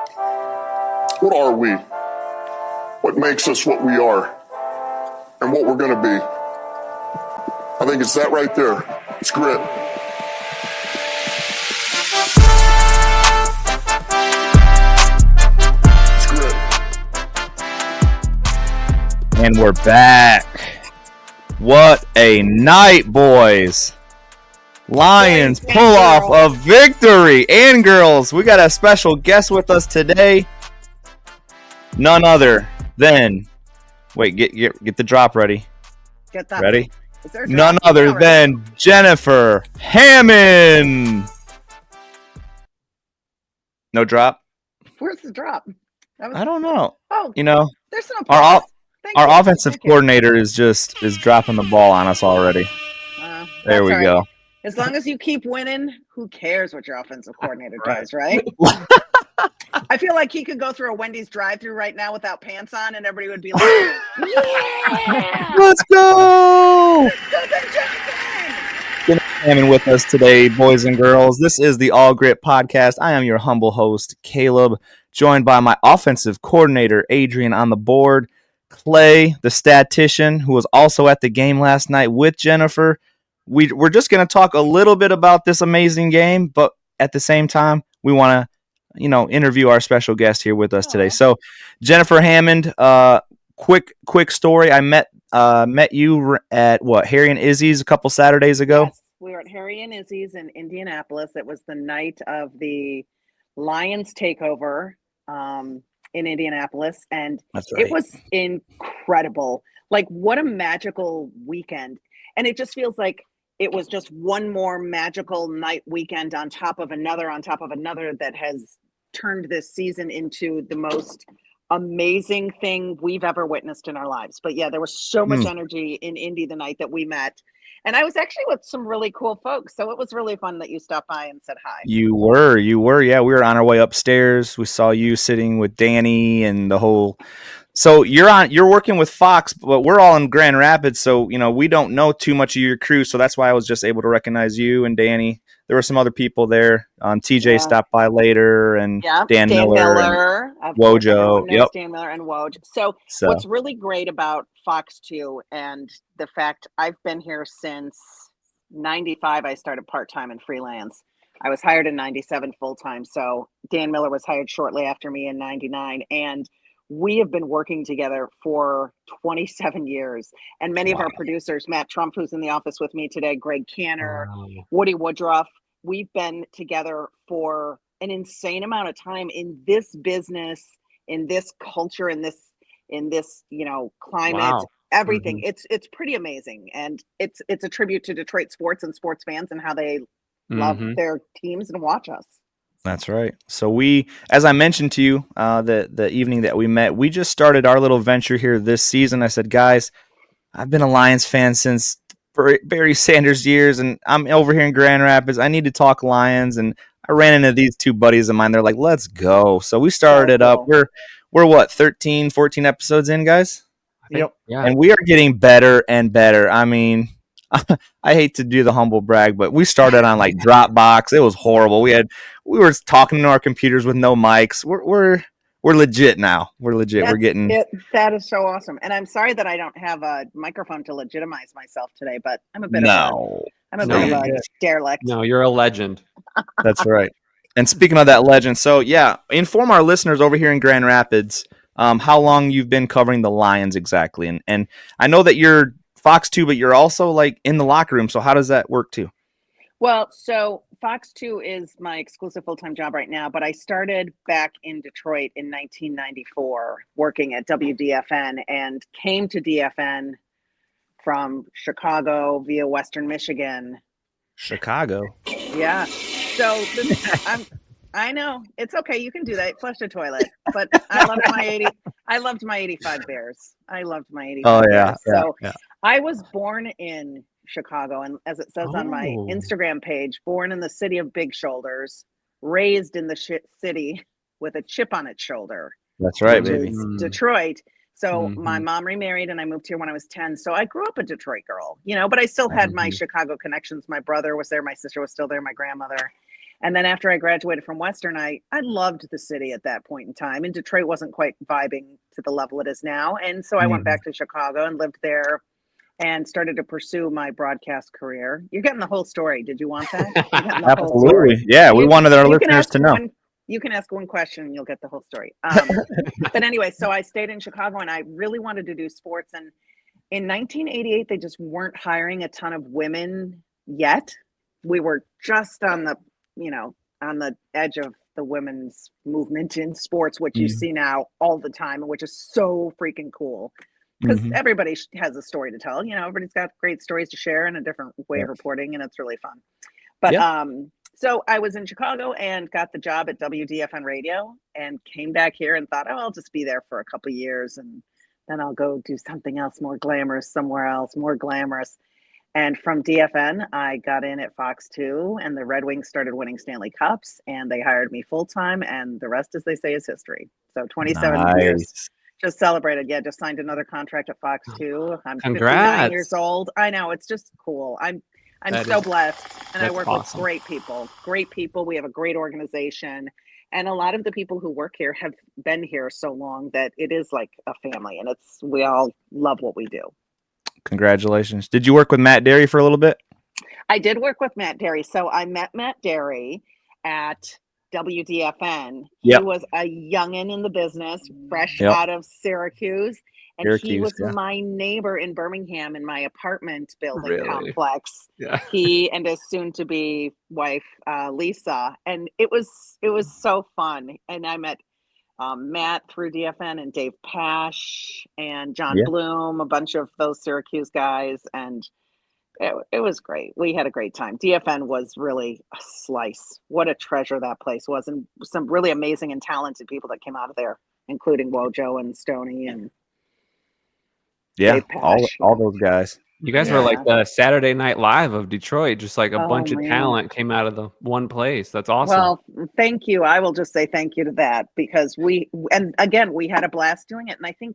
What are we? What makes us what we are? And what we're going to be? I think it's that right there. It's grit. It's grit. And we're back. What a night, boys. Lions pull off a victory. And girls, we got a special guest with us today. None other than, wait, get the drop ready. Get that ready. None other than Jennifer Hammond. No drop. Where's the drop? I don't know. Oh, you know, there's no our offensive coordinator is dropping the ball on us already. There we go. As long as you keep winning, who cares what your offensive coordinator does, right? I feel like he could go through a Wendy's drive-thru right now without pants on, and everybody would be like, "Yeah, let's go!" Good Hammond with us today, boys and girls. This is the All Gritt podcast. I am your humble host, Caleb, joined by my offensive coordinator, Adrian, on the board, Clay, the statistician, who was also at the game last night with Jennifer. We're just going to talk a little bit about this amazing game, but at the same time, we want to, interview our special guest here with us today. So, Jennifer Hammond, quick story. I met you at Harry and Izzy's a couple Saturdays ago. Yes, we were at Harry and Izzy's in Indianapolis. It was the night of the Lions takeover in Indianapolis, and It was incredible. Like, what a magical weekend. And it just feels like it was just one more magical night weekend on top of another that has turned this season into the most amazing thing we've ever witnessed in our lives. But yeah, there was so much energy in Indy the night that we met. And I was actually with some really cool folks. So it was really fun that you stopped by and said hi. You were. Yeah, we were on our way upstairs. We saw you sitting with Danny and the whole. So you're working with Fox, but we're all in Grand Rapids, so we don't know too much of your crew. So that's why I was just able to recognize you and Danny. There were some other people there. TJ stopped by later, and Dan Miller, and Wojo. Yep, Dan Miller and Woj. So what's really great about Fox 2 and the fact I've been here since '95. I started part-time and freelance. I was hired in '97 full-time. So Dan Miller was hired shortly after me in '99, and we have been working together for 27 years. And many of our producers, Matt Trump, who's in the office with me today, Greg Canner, Woody Woodruff, we've been together for an insane amount of time in this business, in this culture, in this climate, everything. It's pretty amazing. And it's a tribute to Detroit sports and sports fans and how they love their teams and watch us. That's right. So we, as I mentioned to you, the evening that we met, we just started our little venture here this season. I said, guys, I've been a Lions fan since Barry Sanders years, and I'm over here in Grand Rapids. I need to talk Lions, and I ran into these two buddies of mine. They're like, let's go. So we started it up. We're what, 13, 14 episodes in, guys? Yep. Yeah. And we are getting better and better. I mean, I hate to do the humble brag, but we started on like Dropbox. It was horrible. We were talking to our computers with no mics. We're legit now. We're legit. We're getting it. That is so awesome. And I'm sorry that I don't have a microphone to legitimize myself today, but I'm a bit of a derelict. No, you're a legend. That's right. And speaking of that legend, so yeah, inform our listeners over here in Grand Rapids how long you've been covering the Lions exactly. And I know that you're Fox 2, but you're also like in the locker room. So how does that work too? Well, so Fox 2 is my exclusive full-time job right now, but I started back in Detroit in 1994 working at WDFN and came to DFN from Chicago via Western Michigan. Chicago? Yeah. So I know it's okay. You can do that. Flush the toilet. But I loved my 85 Bears. I loved my 85 Bears. So I was born in Chicago, and as it says on my Instagram page, born in the city of big shoulders, raised in the city with a chip on its shoulder. That's right, baby. Detroit. So my mom remarried and I moved here when I was 10. So I grew up a Detroit girl, but I still had my Chicago connections. My brother was there. My sister was still there. My grandmother. And then after I graduated from Western, I loved the city at that point in time. And Detroit wasn't quite vibing to the level it is now. And so I went back to Chicago and lived there and started to pursue my broadcast career. You're getting the whole story. Did you want that? Absolutely. Yeah, we wanted our listeners to know. You can ask one question and you'll get the whole story. But anyway, so I stayed in Chicago and I really wanted to do sports. And in 1988, they just weren't hiring a ton of women yet. We were just on the, on the edge of the women's movement in sports, which you see now all the time, which is so freaking cool. Because everybody has a story to tell. Everybody's got great stories to share and a different way of reporting, and it's really fun. But so I was in Chicago and got the job at WDFN Radio and came back here and thought, I'll just be there for a couple of years and then I'll go do something else more glamorous somewhere else, more glamorous. And from DFN, I got in at Fox 2 and the Red Wings started winning Stanley Cups and they hired me full time. And the rest, as they say, is history. So 27 years. Just celebrated. Yeah, just signed another contract at Fox 2. I'm 59 years old. I know, it's just cool. I'm so blessed. And I work with great people. Great people. We have a great organization. And a lot of the people who work here have been here so long that it is like a family. And we all love what we do. Congratulations. Did you work with Matt Derry for a little bit? I did work with Matt Derry. So I met Matt Derry at WDFN. He was a youngin' in the business, fresh out of Syracuse. And he was my neighbor in Birmingham in my apartment building complex. Yeah. He and his soon-to-be wife, Lisa. And it was so fun. And I met Matt through DFN and Dave Pash and John Bloom, a bunch of those Syracuse guys. And it was great. We had a great time. DFN was really a slice. What a treasure that place was. And some really amazing and talented people that came out of there, including Wojo and Stoney and all those guys. You guys were like the Saturday Night Live of Detroit, just like a bunch of talent came out of the one place. That's awesome. Well, thank you. I will just say thank you to that because we had a blast doing it. And I think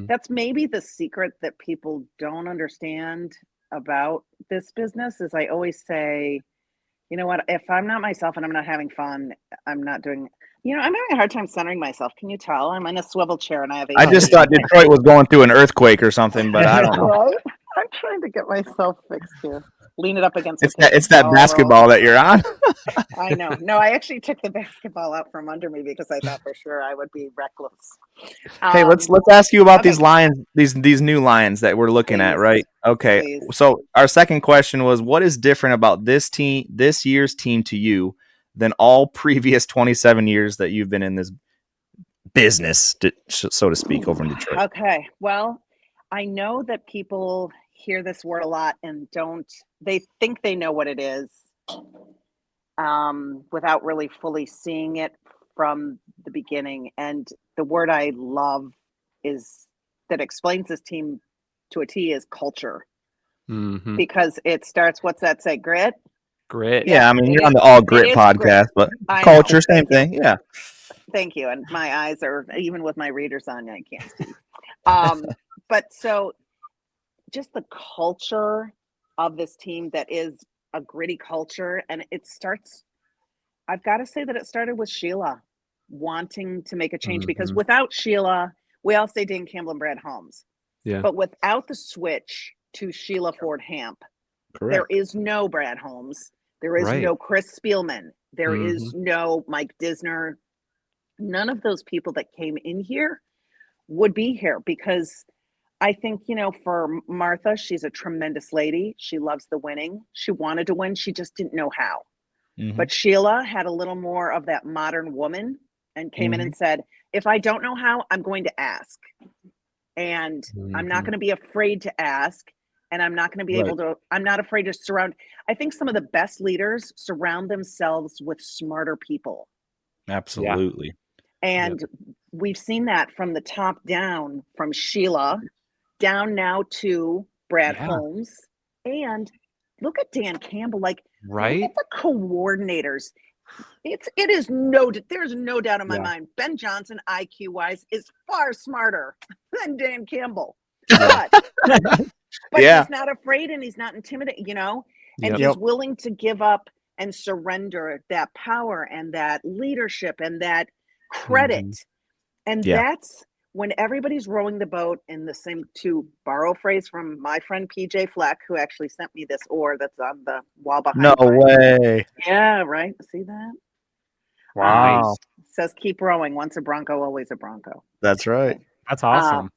that's maybe the secret that people don't understand about this business is I always say, you know what, if I'm not myself and I'm not having fun, I'm not doing, I'm having a hard time centering myself. Can you tell? I'm in a swivel chair and I have I just thought Detroit was going through an earthquake or something, but I don't know. Right? I'm trying to get myself fixed here. Lean it up against it's that basketball that you're on. I know. No, I actually took the basketball out from under me because I thought for sure I would be reckless. Hey, let's ask you about these lions, these new lions that we're looking at, right? Okay. Please. So our second question was, what is different about this year's team to you than all previous 27 years that you've been in this business, so to speak, over in Detroit? Okay. Well, I know that people hear this word a lot and they think they know what it is without really fully seeing it from the beginning. And the word I love that explains this team to a T is culture. Because it starts, what's that say? Grit? Grit. Yeah. I mean, you're on the All Grit podcast, but culture, same thing. Yeah. Thank you. And my eyes are, even with my readers on, I can't see. But so just the culture of this team that is a gritty culture. And I've got to say that it started with Sheila wanting to make a change because without Sheila, we all say Dan Campbell and Brad Holmes. Yeah. But without the switch to Sheila Ford Hamp, there is no Brad Holmes. There is no Chris Spielman. There is no Mike Disner. None of those people that came in here would be here because I think, for Martha, she's a tremendous lady. She loves the winning. She wanted to win. She just didn't know how. But Sheila had a little more of that modern woman and came in and said, if I don't know how, I'm going to ask. And I'm not going to be afraid to ask. And I'm not going to be able to, I'm not afraid to surround. I think some of the best leaders surround themselves with smarter people. Absolutely. Yeah. And we've seen that from the top down, from Sheila down now to Brad Holmes. And look at Dan Campbell, look at the coordinators. There's no doubt in my mind. Ben Johnson, IQ wise, is far smarter than Dan Campbell. But he's not afraid and he's not intimidated, and he's willing to give up and surrender that power and that leadership and that credit. And that's when everybody's rowing the boat in the same, to borrow a phrase from my friend PJ Fleck, who actually sent me this oar that's on the wall behind. No way. Yeah, right. See that? Wow. Says keep rowing. Once a Bronco, always a Bronco. That's right. That's awesome.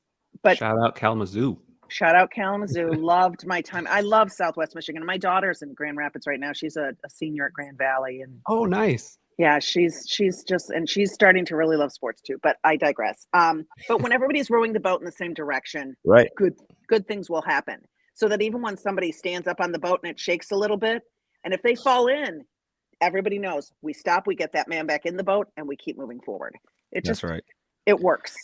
But shout out Kalamazoo. Shout out Kalamazoo. Loved my time. I love Southwest Michigan. My daughter's in Grand Rapids right now. She's a senior at Grand Valley. And oh, nice. Yeah, she's just, and she's starting to really love sports too, but I digress. But when everybody's rowing the boat in the same direction, right, good things will happen. So that even when somebody stands up on the boat and it shakes a little bit, and if they fall in, everybody knows we stop, we get that man back in the boat, and we keep moving forward. That's right. It works.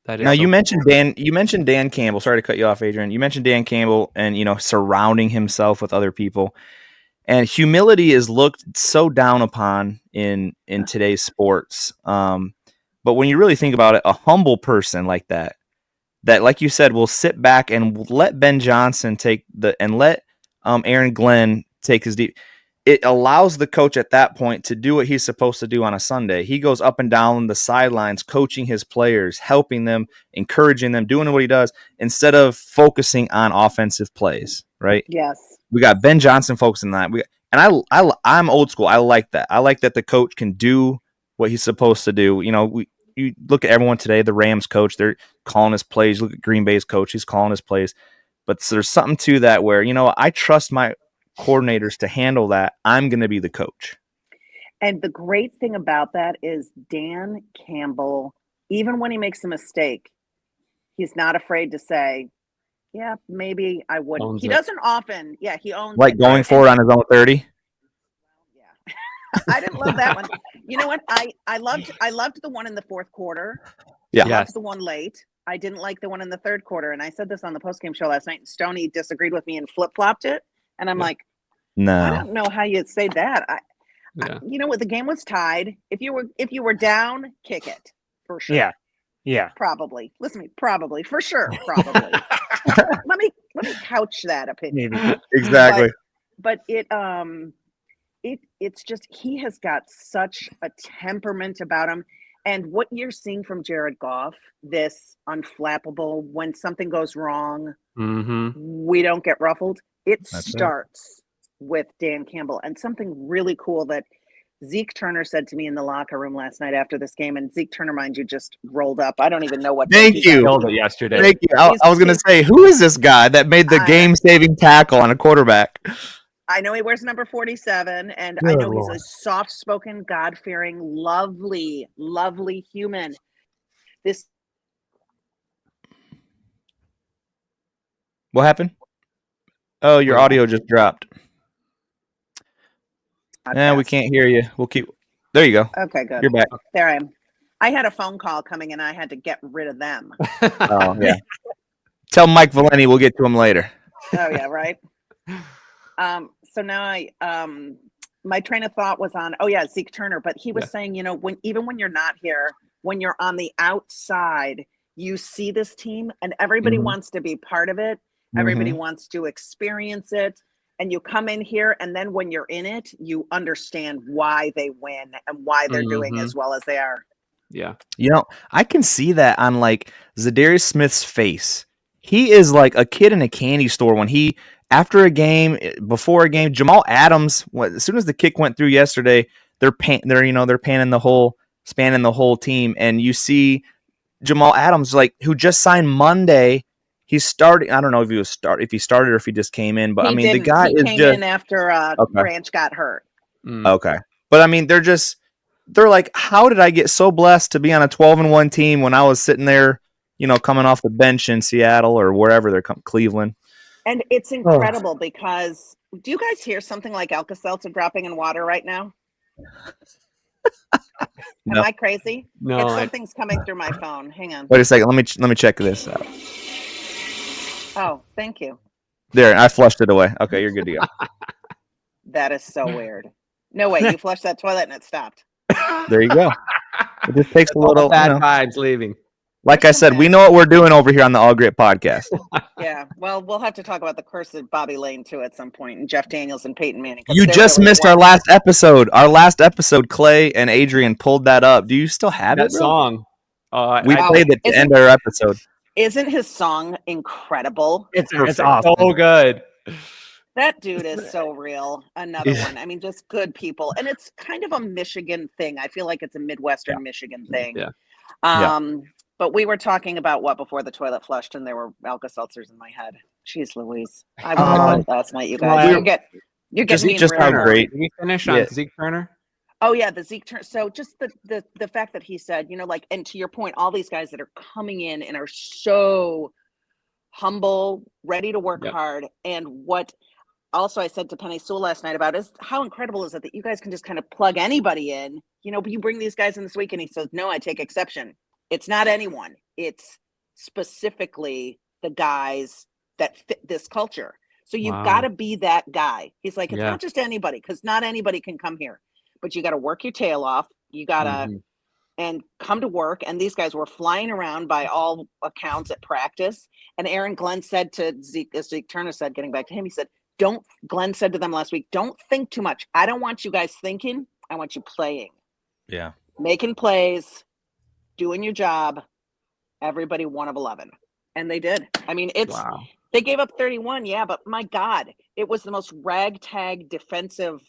Now you mentioned Dan Campbell. Sorry to cut you off, Adrian. You mentioned Dan Campbell and surrounding himself with other people. And humility is looked so down upon in today's sports. But when you really think about it, a humble person like that, like you said, will sit back and let Ben Johnson let Aaron Glenn take his deep. It allows the coach at that point to do what he's supposed to do on a Sunday. He goes up and down the sidelines, coaching his players, helping them, encouraging them, doing what he does, instead of focusing on offensive plays, right? Yes. We got Ben Johnson focusing on that. I'm old school. I like that. I like that the coach can do what he's supposed to do. You look at everyone today, the Rams coach, they're calling his plays. Look at Green Bay's coach, he's calling his plays. But there's something to that where, I trust my coordinators to handle that. I'm going to be the coach. And the great thing about that is Dan Campbell, even when he makes a mistake, he's not afraid to say, yeah, maybe I wouldn't. He doesn't often. Yeah, he owns like going forward on his own 30. Yeah. I didn't love that one. You know what? I loved the one in the fourth quarter. Yeah. I loved the one late. I didn't like the one in the third quarter. And I said this on the postgame show last night, and Stoney disagreed with me and flip-flopped it. And I'm like, no, I don't know how you'd say that. The game was tied. If you were down, kick it for sure. Yeah. Probably. Listen to me. Probably. For sure. Probably. let me couch that opinion. Maybe. Exactly. But it's just, he has got such a temperament about him. And what you're seeing from Jared Goff, this unflappable, when something goes wrong, we don't get ruffled. That's starts with Dan Campbell. And something really cool that Zeke Turner said to me in the locker room last night after this game, and Zeke Turner, mind you, just rolled up. I don't even know what. Thank you. Killed it yesterday. Thank you. I was going to say, who is this guy that made the game-saving tackle on a quarterback? I know he wears number 47, and I know he's a soft-spoken, God-fearing, lovely, lovely human. What happened? Oh, your audio just dropped. Yeah, we can't hear you. We'll keep. There you go. Okay, good. You're back. There I am. I had a phone call coming, and I had to get rid of them. Oh yeah. Tell Mike Valenti we'll get to him later. Oh yeah, right. So now my train of thought was on. Oh yeah, Zeke Turner, but he was saying, when you're not here, when you're on the outside, you see this team, and everybody wants to be part of it. Everybody wants to experience it. And you come in here, and then when you're in it, you understand why they win and why they're doing as well as they are. Yeah. I can see that on like Zadarius Smith's face. He is like a kid in a candy store when after a game, before a game, Jamal Adams, as soon as the kick went through yesterday, they're panning spanning the whole team. And you see Jamal Adams, who just signed Monday. He's starting. I don't know if he started or if he just came in, but the guy came in after Branch got hurt. Okay, but they're like, how did I get so blessed to be on a 12-1 team when I was sitting there, coming off the bench in Seattle or wherever they're Cleveland. And it's incredible because do you guys hear something like Alka-Seltzer dropping in water right now? No. Am I crazy? No, something's coming through my phone. Hang on. Wait a second. Let me check this out. Oh, thank you. There, I flushed it away. Okay, you're good to go. That is so weird. No way, you flushed that toilet and it stopped. There you go. It just takes a little bad vibes leaving. Like I said, we know what we're doing over here on the All Grit podcast. Yeah. Well, we'll have to talk about the curse of Bobby Lane too at some point, and Jeff Daniels and Peyton Manning. You just missed our last episode. Our last episode, Clay and Adrian pulled that up. Do you still have that it? song? We played it to end our episode. Isn't his song incredible? It's awesome. So good. That dude is so real. Another one. I mean, just good people. And it's kind of a Michigan thing. I feel like it's a Midwestern Michigan thing. Yeah. But we were talking about what before the toilet flushed and there were Alka-Seltzers in my head. Jeez Louise. I was last night, you guys. You're getting me just how great. Did we finish on Zeke Turner? Oh yeah, the Zeke Turner. So just the fact that he said, like, and to your point, all these guys that are coming in and are so humble, ready to work hard. And what also I said to Penny Sewell last night about is how incredible is it that you guys can just kind of plug anybody in, but you bring these guys in this week, and he says, no, I take exception. It's not anyone. It's specifically the guys that fit this culture. So you've got to be that guy. He's like, it's not just anybody, because not anybody can come here, but you got to work your tail off. You got to and come to work. And these guys were flying around by all accounts at practice. And Aaron Glenn said to Zeke, as Zeke Turner said, getting back to him, he said, Glenn said to them last week, don't think too much. I don't want you guys thinking. I want you playing. Yeah. Making plays, doing your job. Everybody 1 of 11. And they did. I mean, they gave up 31. Yeah. But my God, it was the most ragtag defensive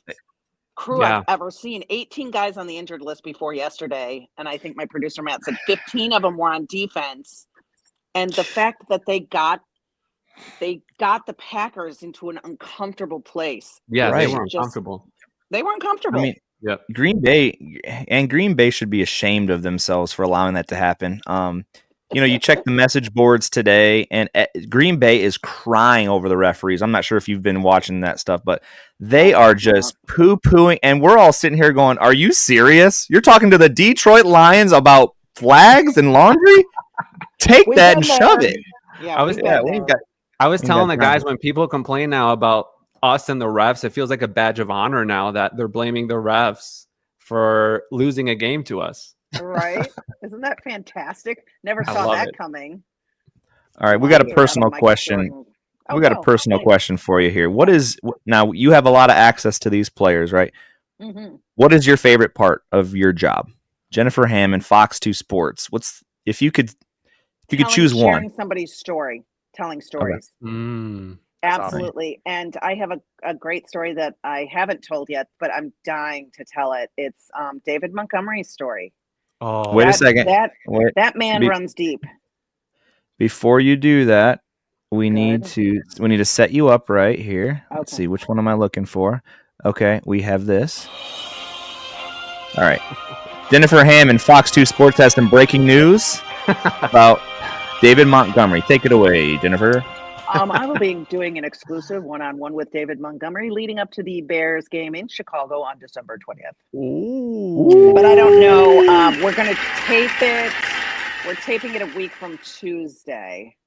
crew I've ever seen. 18 guys on the injured list before yesterday. And I think my producer, Matt, said 15 of them were on defense. And the fact that they got the Packers into an uncomfortable place. Yeah, they were uncomfortable. They were uncomfortable. I mean, Green Bay should be ashamed of themselves for allowing that to happen. You check the message boards today, and Green Bay is crying over the referees. I'm not sure if you've been watching that stuff, but they are just poo-pooing, and we're all sitting here going, are you serious? You're talking to the Detroit Lions about flags and laundry? Take that and shove it. Yeah, I was telling the guys, when people complain now about us and the refs, it feels like a badge of honor now that they're blaming the refs for losing a game to us. Right? Isn't that fantastic? Never saw that coming. All right, we got a personal question. We got a personal question for you here. Now you have a lot of access to these players, right? Mm-hmm. What is your favorite part of your job? Jennifer Hammond, Fox 2 Sports. If you could choose one? Sharing somebody's story, telling stories. Okay. Absolutely. And I have a great story that I haven't told yet, but I'm dying to tell it. It's David Montgomery's story. Oh, wait a second. That man runs deep. Before you do that, we need to set you up right here. Okay. Let's see, which one am I looking for? Okay, we have this. All right. Jennifer Hammond, Fox 2 Sports has some breaking news about David Montgomery. Take it away, Jennifer. I will be doing an exclusive one-on-one with David Montgomery leading up to the Bears game in Chicago on December 20th. Ooh. But I don't know. We're going to tape it. We're taping it a week from Tuesday.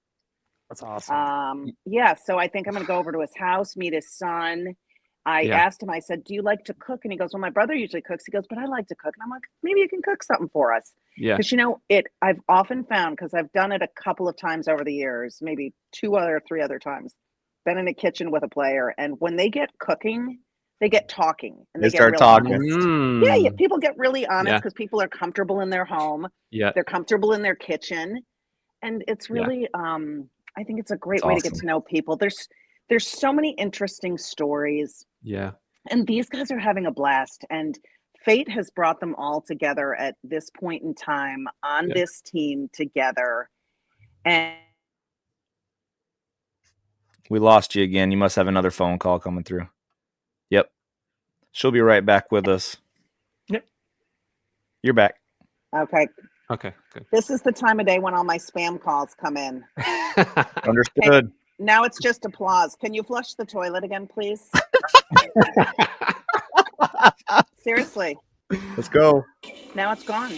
That's awesome. So I think I'm going to go over to his house, meet his son. I asked him, I said, do you like to cook? And he goes, well, my brother usually cooks. He goes, but I like to cook. And I'm like, maybe you can cook something for us. Yeah. Because, I've often found, because I've done it a couple of times over the years, maybe 2 or 3 other times, been in a kitchen with a player. And when they get cooking, they get talking. And they start talking. Yeah, people get really honest because people are comfortable in their home. Yeah. They're comfortable in their kitchen. And it's really, I think it's a great way to get to know people. There's so many interesting stories. Yeah. And these guys are having a blast. And fate has brought them all together at this point in time on this team together. And we lost you again. You must have another phone call coming through. Yep. She'll be right back with us. Yep. You're back. Okay. Okay, good. This is the time of day when all my spam calls come in. Understood. Now it's just applause. Can you flush the toilet again, please? Seriously. Let's go. Now it's gone.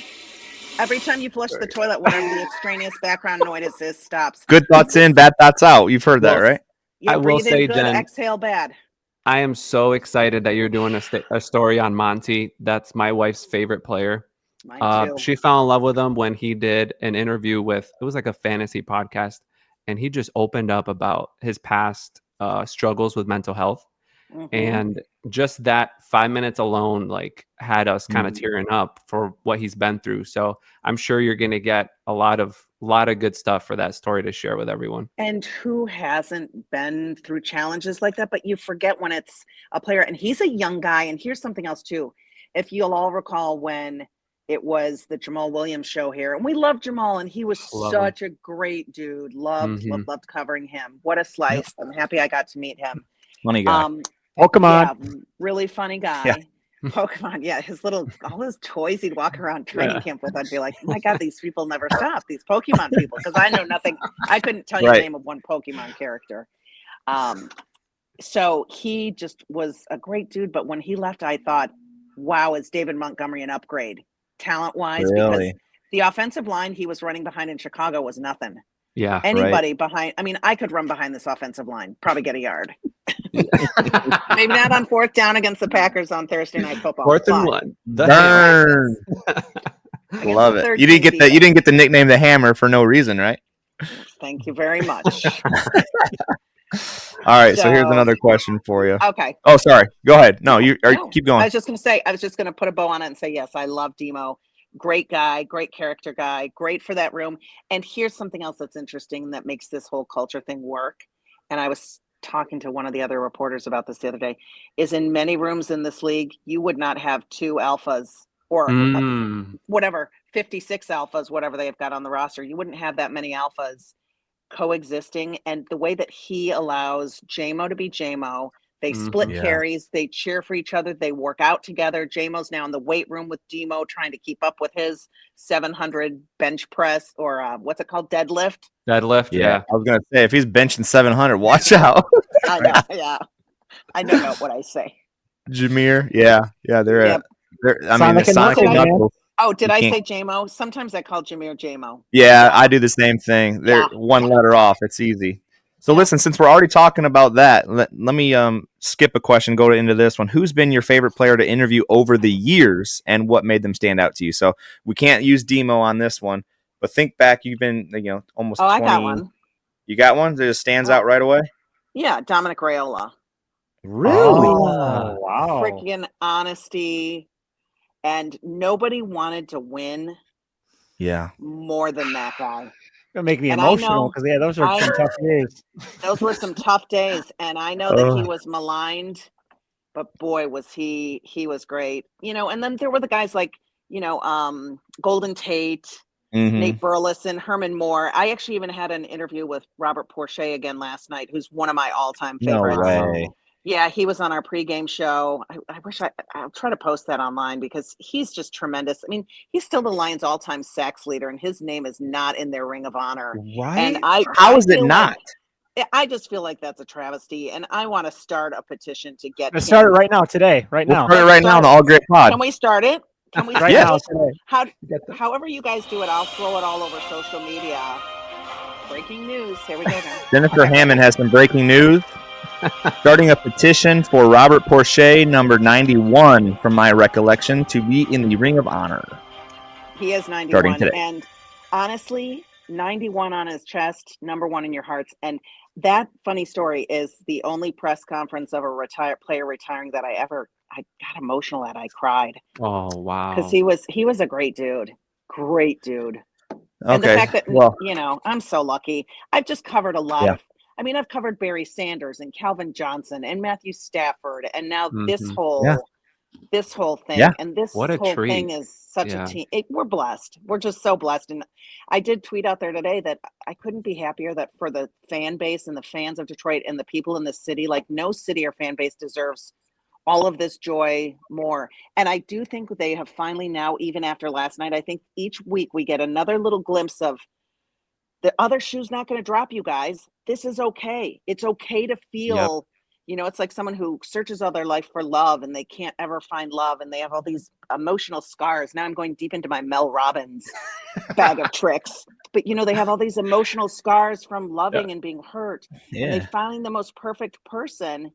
Every time you flush the toilet, whatever the extraneous background noise is stops. Good thoughts in, bad thoughts out. You've heard that, right? I will say, good, Jen, exhale bad. I am so excited that you're doing a story on Monty. That's my wife's favorite player. Mine too. She fell in love with him when he did an interview with, it was like a fantasy podcast, and he just opened up about his past struggles with mental health. Mhm. And just that 5 minutes alone, like, had us kind of tearing up for what he's been through. So I'm sure you're going to get a lot of good stuff for that story to share with everyone. And who hasn't been through challenges like that? But you forget when it's a player, and he's a young guy. And here's something else too. If you'll all recall when it was the Jamal Williams show here, and we loved Jamal, and he was such a great dude. Loved covering him. What a slice. I'm happy I got to meet him. Funny guy. Pokemon. Yeah, really funny guy. Yeah. Pokemon, yeah, all his toys he'd walk around training camp with. I'd be like, oh my God, these people never stop. These Pokemon people, because I know nothing. I couldn't tell you the name of one Pokemon character. So he just was a great dude. But when he left, I thought, wow, is David Montgomery an upgrade talent-wise? Really? Because the offensive line he was running behind in Chicago was nothing. Yeah. Anybody behind, I mean, I could run behind this offensive line, probably get a yard. Maybe not on 4th down against the Packers on Thursday Night Football. 4th and 1. Burn. Love it. You didn't get the nickname the Hammer for no reason, right? Thank you very much. All right, so here's another question for you. Okay. Oh, sorry. Go ahead. No, keep going. I was just going to put a bow on it and say, yes, I love Demo. Great guy, great character guy, great for that room. And here's something else that's interesting that makes this whole culture thing work. And I was talking to one of the other reporters about this the other day, is in many rooms in this league, you would not have 2 alphas or whatever, 56 alphas, whatever they have got on the roster. You wouldn't have that many alphas coexisting. And the way that he allows JMO to be JMO, they split carries, they cheer for each other, they work out together. JMO's now in the weight room with Demo trying to keep up with his 700 bench press or what's it called? Deadlift. Yeah. I was going to say, if he's benching 700, watch out. I know, yeah. I know what I say. Jameer, yeah. They're I mean, Sonic and Knuckles. Oh, did I say JMO? Sometimes I call Jameer JMO. Yeah, I do the same thing. They're one letter off. It's easy. So listen, since we're already talking about that, let me skip a question, go into this one. Who's been your favorite player to interview over the years, and what made them stand out to you? So we can't use Demo on this one, but think back. You've been, almost 20. I got one. You got one that just stands out right away? Yeah, Dominic Raiola. Really? Oh, wow. Freaking honesty, and nobody wanted to win. Yeah. More than that guy. It'll make me emotional because those are some tough days. Those were some tough days, and I know that he was maligned, but boy, was he was great. And then there were the guys like, Golden Tate, Nate Burleson, Herman Moore. I actually even had an interview with Robert Porcher again last night, who's one of my all-time favorites. No way. Yeah, he was on our pregame show. I wish I'll try to post that online because he's just tremendous. I mean, he's still the Lions' all-time sacks leader, and his name is not in their Ring of Honor. Right? And How is it not? I just feel like that's a travesty, and I want to start a petition to get. Let's start it right now, today, right now. Start it right now on the All Grit Pod. Can we start it? Can we right now today? However you guys do it, I'll throw it all over social media. Breaking news. Here we go. Now. Jennifer Hammond has some breaking news. Starting a petition for Robert Porcher, number 91, from my recollection, to be in the Ring of Honor. He is 91. Starting today. And honestly, 91 on his chest, number 1 in your hearts. And that funny story is the only press conference of a player retiring that I got emotional at. I cried. Oh, wow. Because he was a great dude. Great dude. Okay. And the fact that, I'm so lucky. I've just covered a lot of. I mean, I've covered Barry Sanders and Calvin Johnson and Matthew Stafford, and now this whole thing. Yeah. And this whole thing is such a team. We're blessed. We're just so blessed. And I did tweet out there today that I couldn't be happier that for the fan base and the fans of Detroit and the people in the city, like no city or fan base deserves all of this joy more. And I do think they have finally now, even after last night, I think each week we get another little glimpse of the other shoe's not going to drop, you guys. This is okay. It's okay to feel, it's like someone who searches all their life for love and they can't ever find love and they have all these emotional scars. Now I'm going deep into my Mel Robbins bag of tricks. But, they have all these emotional scars from loving and being hurt. Yeah. And they find the most perfect person.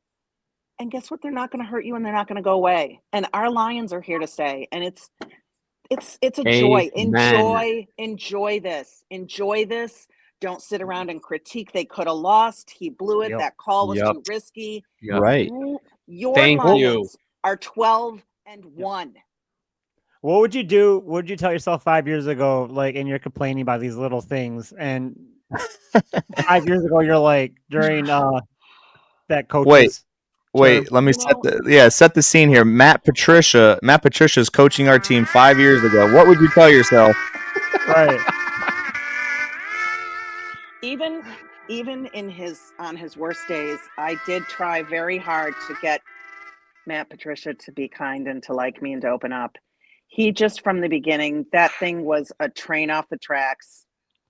And guess what? They're not going to hurt you and they're not going to go away. And our Lions are here to stay. And It's a joy. Enjoy this. Don't sit around and critique. They could have lost. He blew it. That call was too risky. Right. Your Lions are 12-1. What would you do? What would you tell yourself 5 years ago, like, and you're complaining about these little things, and 5 years ago you're like during that coach's Wait, let me set the scene here. Matt Patricia is coaching our team 5 years ago. What would you tell yourself? Right. Even on his worst days, I did try very hard to get Matt Patricia to be kind and to like me and to open up. He just from the beginning, that thing was a train off the tracks.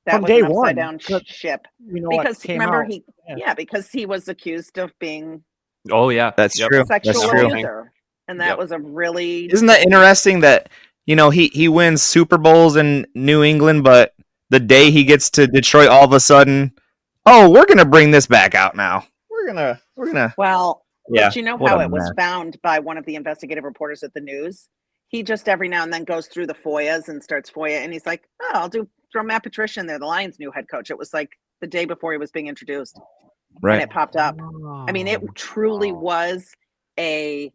That from was day an upside one, down ship. Because remember because he was accused of being that's true. Sexual abuser. And that was a really Isn't that interesting that he wins Super Bowls in New England, but the day he gets to Detroit, all of a sudden, we're gonna bring this back out now. We're gonna But you know how it was found by one of the investigative reporters at the news? He just every now and then goes through the FOIAs and starts FOIA, and he's like, I'll throw Matt Patricia in there, the Lions' new head coach. It was like the day before he was being introduced. Right. And it popped up. I mean, it truly was it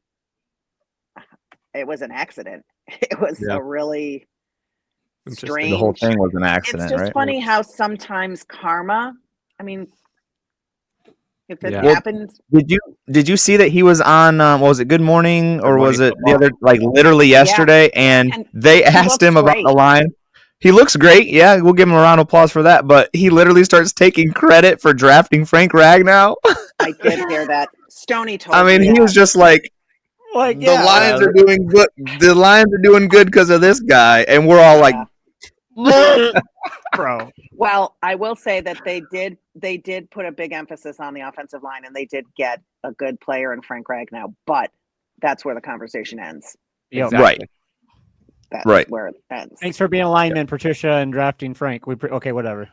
was an accident. It was a really strange. The whole thing was an accident. It's just funny how sometimes karma, I mean, if it happens. Did you see that he was on was it Good Morning or was it the other, like literally yesterday, and they asked him about the line. He looks great. Yeah, we'll give him a round of applause for that. But he literally starts taking credit for drafting Frank Ragnow. I did hear that. Stoney told me. I mean, he was just like the Lions are doing good. The Lions are doing good because of this guy, and we're all like, bro. Well, I will say that they did put a big emphasis on the offensive line, and they did get a good player in Frank Ragnow. But that's where the conversation ends. Exactly. Right. That's where it ends. Thanks for being a lineman, Patricia, and drafting Frank. Okay, whatever.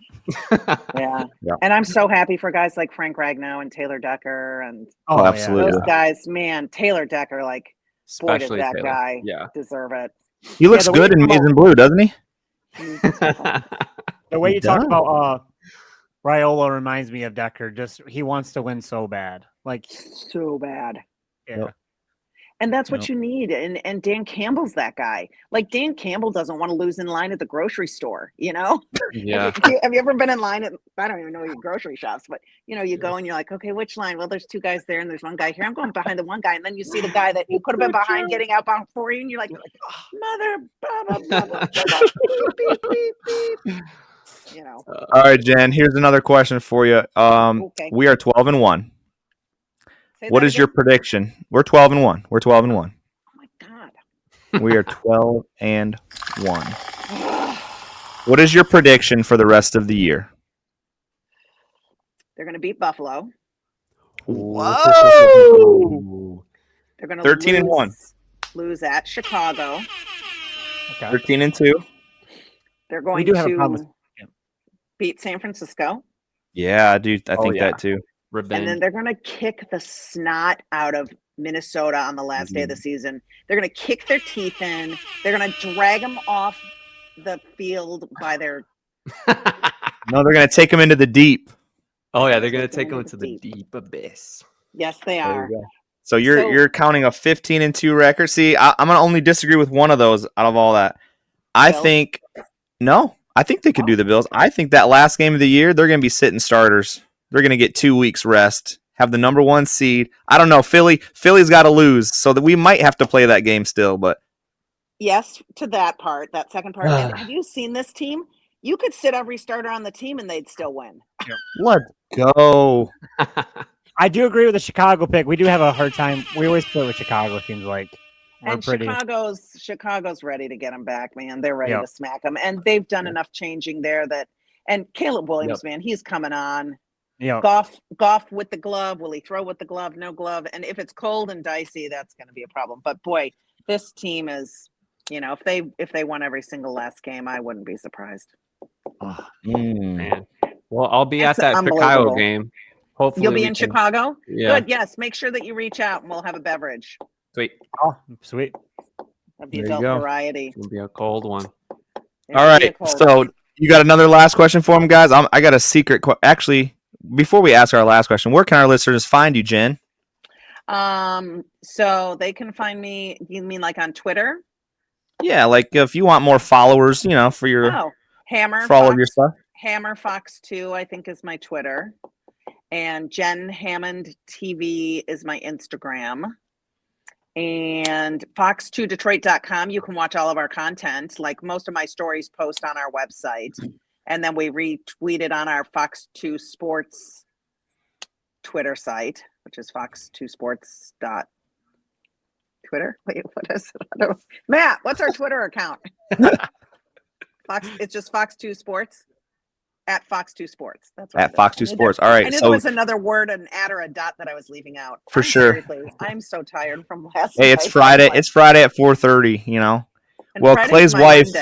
Yeah. And I'm so happy for guys like Frank Ragnow and Taylor Decker and absolutely those guys. Man, Taylor Decker, like, especially boy, does that Taylor. guy deserve it. He looks good in maize and blue, doesn't he? The way you talk about Raiola reminds me of Decker. Just he wants to win so bad, like so bad. Yeah. Yep. And that's what you need. And Dan Campbell's that guy. Like, Dan Campbell doesn't want to lose in line at the grocery store, Yeah. Have you ever been in line at, I don't even know your grocery shops, but you go and you're like, okay, which line? Well, there's two guys there and there's one guy here. I'm going behind the one guy. And then you see the guy that you could have been behind getting out before you. And you're like, mother, blah, blah, blah, blah, blah, beep, beep, beep. All right, Jen, here's another question for you. We are 12-1. What is your prediction? We're 12-1. We're 12-1. Oh my God. We are 12-1. What is your prediction for the rest of the year? They're going to beat Buffalo. Whoa! They're going to 13-1. Lose at Chicago. Okay. 13-2. They're going to beat San Francisco. Yeah, dude, I think that too. Revenge. And then they're going to kick the snot out of Minnesota on the last day of the season. They're going to kick their teeth in. They're going to drag them off the field by their... No, they're going to take them into the deep. Oh, yeah, they're going to take them into the deep abyss. Yes, they are. So you're counting a 15-2 record. See, I'm going to only disagree with one of those out of all that. I think they could do the Bills. I think that last game of the year, they're going to be sitting starters. They're going to get 2 weeks rest, have the number 1 seed. I don't know. Philly's got to lose, so that we might have to play that game still. But yes, to that part, that second part. And have you seen this team? You could sit every starter on the team and they'd still win. Let's go. I do agree with the Chicago pick. We do have a hard time. We always play with Chicago, it seems like. Chicago's ready to get them back, man. They're ready to smack them. And they've done enough changing there and Caleb Williams, man, he's coming on. Goff with the glove. Will he throw with the glove? No glove. And if it's cold and dicey, that's going to be a problem. But boy, this team is, if they won every single last game, I wouldn't be surprised. Man. Well, I'll be at that Chicago game. Hopefully, you'll be in Chicago. Yeah. Good. Yes. Make sure that you reach out and we'll have a beverage. Sweet. Oh, sweet. of the adult variety. It'll be a cold one. All right. So you got another last question for him, guys? I got a secret. Actually, before we ask our last question, where can our listeners find you, Jen? So they can find me. You mean like on Twitter? Yeah, like if you want more followers, for your Hammer for all of your stuff. Hammer Fox 2, I think, is my Twitter, and Jen Hammond TV is my Instagram. And fox2detroit.com, you can watch all of our content. Like most of my stories post on our website, and then we retweet it on our Fox 2 Sports Twitter site, which is fox2sports.twitter. Wait, what is it? Matt, what's our Twitter account? It's just Fox 2 Sports. At Fox 2 Sports. That's right. At Fox 2 Sports. All right. I knew there was another word, an at or a dot that I was leaving out. Sure. Seriously, I'm so tired from last night. Hey, it's Friday. It's Friday at 4:30. Well, Clay's wife. Is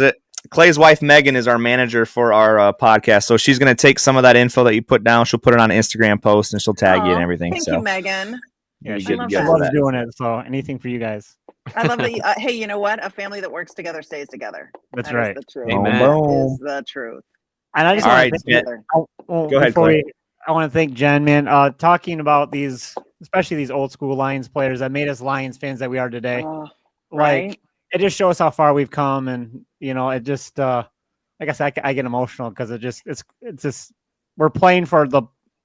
it? Clay's wife Megan is our manager for our podcast, so she's going to take some of that info that you put down. She'll put it on an Instagram post and she'll tag you and everything. Thank you, Megan. Yeah, she loves doing it. So anything for you guys. I love that. Hey, you know what? A family that works together stays together. That's right. Is the truth. Amen. That is the truth. And I just want to thank Go ahead, Clay. I want to thank Jen, man. Talking about these, especially these old school Lions players that made us Lions fans that we are today. Right. It just shows how far we've come, and it just like I said, I get emotional because it's just we're playing for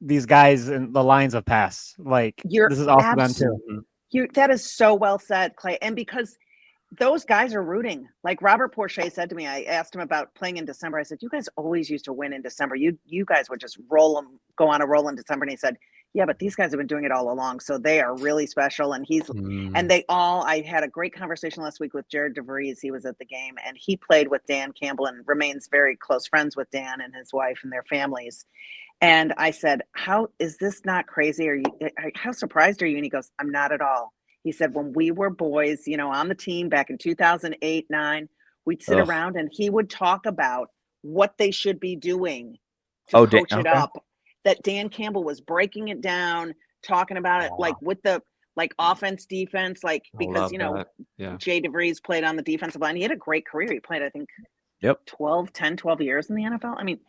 these guys and the Lions of past. Like this is awesome them too. That is so well said, Clay. And because those guys are rooting. Like Robert Porcher said to me, I asked him about playing in December. I said, you guys always used to win in December. You guys would just go on a roll in December. And he said, yeah, but these guys have been doing it all along. So they are really special. And I had a great conversation last week with Jared DeVries. He was at the game and he played with Dan Campbell and remains very close friends with Dan and his wife and their families. And I said, how is this not crazy? How surprised are you? And he goes, I'm not at all. He said, when we were boys, on the team back in 2008, 9, we'd sit around and he would talk about what they should be doing to coach it up. That Dan Campbell was breaking it down, talking about it like with the offense, defense, because Jay DeVries played on the defensive line. He had a great career. He played, I think, 12 years in the NFL. I mean,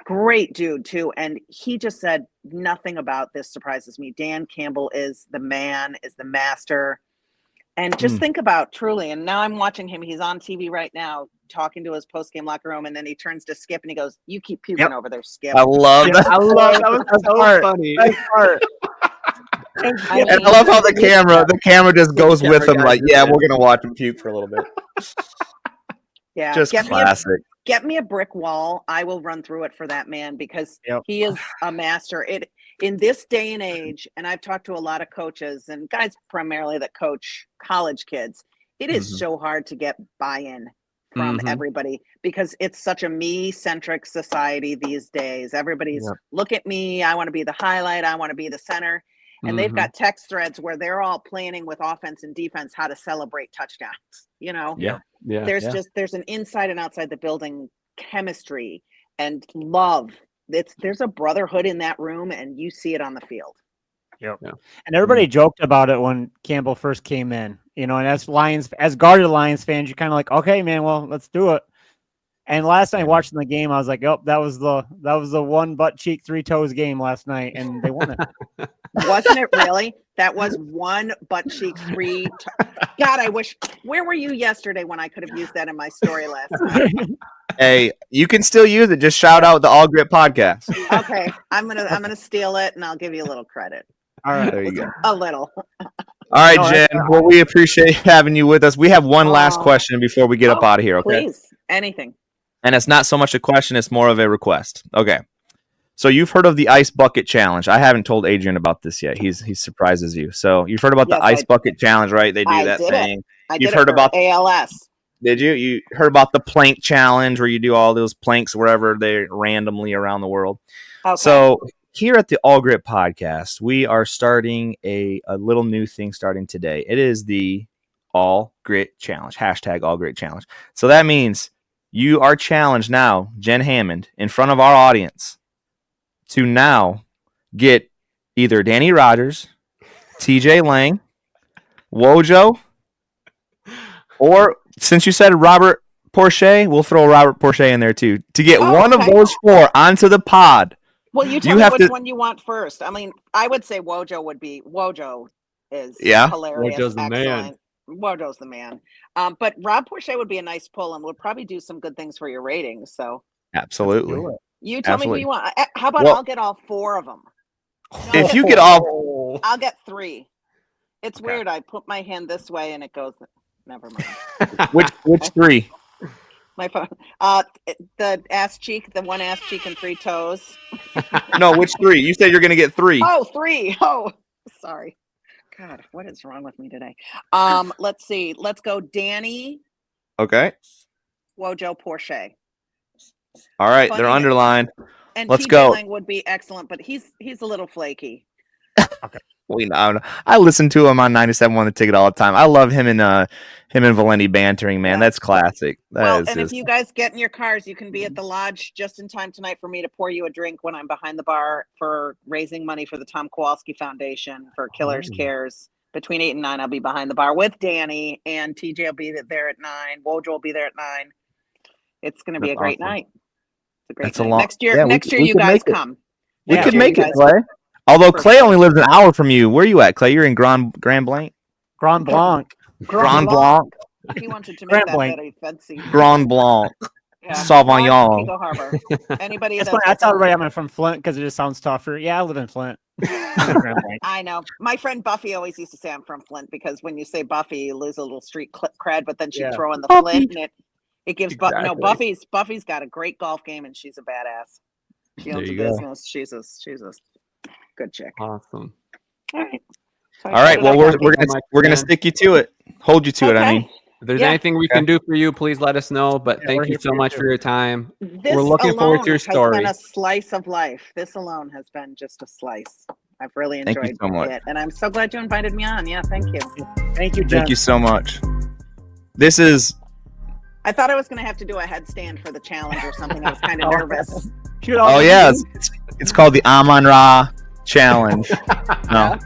great dude too. And he just said, nothing about this surprises me. Dan Campbell is the man, is the master. And just think about truly, and now I'm watching him. He's on TV right now talking to his post-game locker room, and then he turns to Skip and he goes, you keep puking over there, Skip. I love that. I love that. Was so funny. And I love how the camera just goes with him like, we're going to watch him puke for a little bit. Yeah. Just classic. Get me a brick wall. I will run through it for that man because he is a master. In this day and age, and I've talked to a lot of coaches and guys primarily that coach college kids, it is so hard to get buy-in from everybody because it's such a me-centric society these days. Everybody's look at me. I want to be the highlight. I want to be the center. And they've got text threads where they're all planning with offense and defense how to celebrate touchdowns. There's an inside and outside the building chemistry and love. There's a brotherhood in that room, and you see it on the field. Yep. Yeah. And everybody joked about it when Campbell first came in. And as guarded Lions fans, you're kind of like, okay, man, well, let's do it. And last night watching the game, I was like, that was the one butt cheek, 3 toes game last night, and they won it. Wasn't it really? That was one butt cheek, 3 God, I wish. Where were you yesterday when I could have used that in my story last night? Hey, you can still use it. Just shout out the All Gritt podcast. Okay, I'm gonna steal it, and I'll give you a little credit. All right, there you go. A little. All right, Jen. Well, we appreciate having you with us. We have one last question before we get up out of here. Okay, please, anything. And it's not so much a question; it's more of a request. Okay. So you've heard of the ice bucket challenge. I haven't told Adrian about this yet. He surprises you. So you've heard about the ice bucket challenge, right? They do that thing. You've heard about ALS. Did you? You heard about the plank challenge where you do all those planks wherever they're randomly around the world. Okay. So here at the All Gritt podcast, we are starting a little new thing starting today. It is the All Gritt challenge. # All Gritt challenge. So that means you are challenged now, Jen Hammond, in front of our audience, to now get either Danny Rogers, TJ Lang, Wojo, Or since you said Robert Porsche, we'll throw Robert Porsche in there too to get one of those 4 onto the pod. Well, you tell me which one you want first. I mean, I would say Wojo is hilarious. Wojo's the excellent. Wojo's the man. But Rob Porsche would be a nice pull and would probably do some good things for your ratings. So absolutely. You tell me who you want. How about I'll get all 4 of them? If you get all, I'll get 3. It's weird. I put my hand this way and it goes. Never mind. which 3? My phone. The ass cheek, the one ass cheek and 3 toes. No, which 3? You said you're gonna get 3. Oh, 3. Oh, sorry. God, what is wrong with me today? Let's see. Let's go, Danny. Okay. Wojo Porsche. All right, they're underlined. And let's TJ go. Lang would be excellent, but he's a little flaky. Okay. I listen to him on 97.1 The Ticket all the time. I love him and Valenti bantering, man. That's classic. If you guys get in your cars, you can be at the lodge just in time tonight for me to pour you a drink when I'm behind the bar for raising money for the Tom Kowalski Foundation for Killers Cares. Between 8 and 9, I'll be behind the bar with Danny, and TJ will be there at 9. Wojo will be there at 9. It's going to be a great night. It's a great night. Next year, you guys come. We could make it, Clay. Although Clay only lives an hour from you. Where are you at, Clay? You're in Grand Blanc? Grand Blanc. Grand Blanc. He wanted to make that very fancy. Grand Blanc. Sauvignon. Harbor. Anybody that's I tell everybody I'm from Flint because it just sounds tougher. Yeah, I live in Flint. I know. My friend Buffy always used to say I'm from Flint because when you say Buffy, you lose a little street cred, but then she'd throw in the Flint and it gives Buffy's got a great golf game and she's a badass. She owns a business. She's a good chick. Awesome. All right. All right. Well, we're gonna stick you to it. Hold you to it. I mean, if there's anything we can do for you, please let us know. But thank you so much for your time. We're looking forward to your story. This has been a slice of life. This alone has been just a slice. I've really enjoyed it, and I'm so glad you invited me on. Yeah, thank you. Thank you, Jen. Thank you so much. This is. I thought I was going to have to do a headstand for the challenge or something. I was kind of nervous. Oh yeah, it's called the Amon Ra Challenge. No.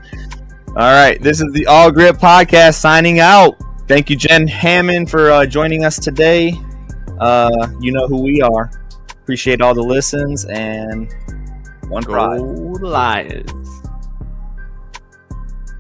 All right, this is the All Gritt Podcast signing out. Thank you, Jen Hammond, for joining us today. You know who we are. Appreciate all the listens and one prize. Go Lions.